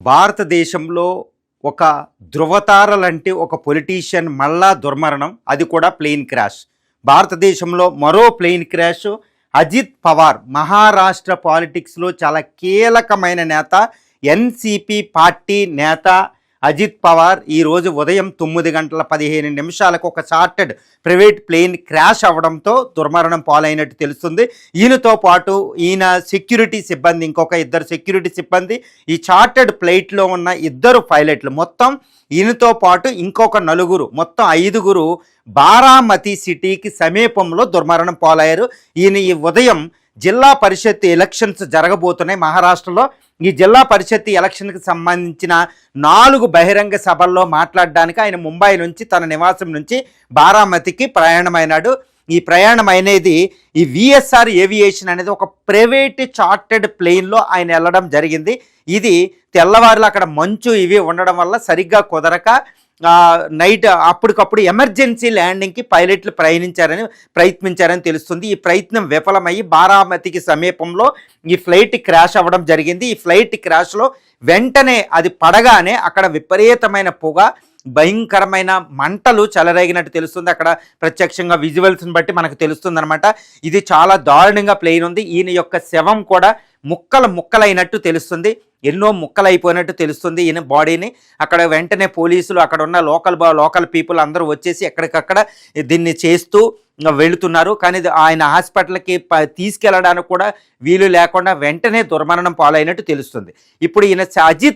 భారతదేశంలో ఒక ధృవతార లాంటి ఒక పొలిటీషియన్ మళ్ళా దుర్మరణం, అది కూడా ప్లేన్ క్రాష్. భారతదేశంలో మరో ప్లేన్ క్రాష్. అజిత్ పవార్ మహారాష్ట్ర పాలిటిక్స్లో చాలా కీలకమైన నేత, ఎన్సిపి పార్టీ నేత అజిత్ పవార్ ఈరోజు ఉదయం 9:15 ఒక చార్టెడ్ ప్రైవేట్ ప్లేన్ క్రాష్ అవ్వడంతో దుర్మరణం పాలైనట్టు తెలుస్తుంది. ఈయనతో పాటు ఈయన సెక్యూరిటీ సిబ్బంది, ఇంకొక 2 సెక్యూరిటీ సిబ్బంది, ఈ చార్టెడ్ ఫ్లైట్లో ఉన్న 2 పైలట్లు, మొత్తం ఈయనతో పాటు ఇంకొక 4, మొత్తం 5 బారామతి సిటీకి సమీపంలో దుర్మరణం పాలయ్యారు. ఈయన ఈ ఉదయం జిల్లా పరిషత్ ఎలక్షన్స్ జరగబోతున్నాయి మహారాష్ట్రలో. ఈ జిల్లా పరిషత్ ఎలక్షన్కి సంబంధించిన 4 బహిరంగ సభల్లో మాట్లాడడానికి ఆయన ముంబై నుంచి తన నివాసం నుంచి బారామతికి ప్రయాణమైనాడు. ఈ ప్రయాణం అనేది ఈ విఎస్ఆర్ ఏవియేషన్ అనేది ఒక ప్రైవేట్ చార్టెడ్ ప్లేన్లో ఆయన వెళ్ళడం జరిగింది. ఇది తెల్లవారులు అక్కడ మంచు ఇవి ఉండడం వల్ల సరిగ్గా కుదరక నైట్ అప్పటికప్పుడు ఎమర్జెన్సీ ల్యాండింగ్కి పైలట్లు ప్రయత్నించారని తెలుస్తుంది. ఈ ప్రయత్నం విఫలమయ్యి బారామతికి సమీపంలో ఈ ఫ్లైట్ క్రాష్ అవ్వడం జరిగింది. ఈ ఫ్లైట్ క్రాష్లో వెంటనే అది పడగానే అక్కడ విపరీతమైన పొగ, భయంకరమైన మంటలు చెలరేగినట్టు తెలుస్తుంది. అక్కడ ప్రత్యక్షంగా విజువల్స్ని బట్టి మనకు తెలుస్తుంది అనమాట. ఇది చాలా దారుణంగా ప్లేన్ ఉంది. ఈయన యొక్క శవం కూడా ముక్కలైనట్టు తెలుస్తుంది, ఎన్నో ముక్కలైపోయినట్టు తెలుస్తుంది ఈయన బాడీని. అక్కడ వెంటనే పోలీసులు, అక్కడ ఉన్న లోకల్ పీపుల్ అందరూ వచ్చేసి ఎక్కడికక్కడ దీన్ని చేస్తూ వెళుతున్నారు. కానీ ఆయన హాస్పిటల్కి తీసుకెళ్ళడానికి కూడా వీలు లేకుండా వెంటనే దుర్మరణం పాలైనట్టు తెలుస్తుంది. ఇప్పుడు ఈయన అజిత్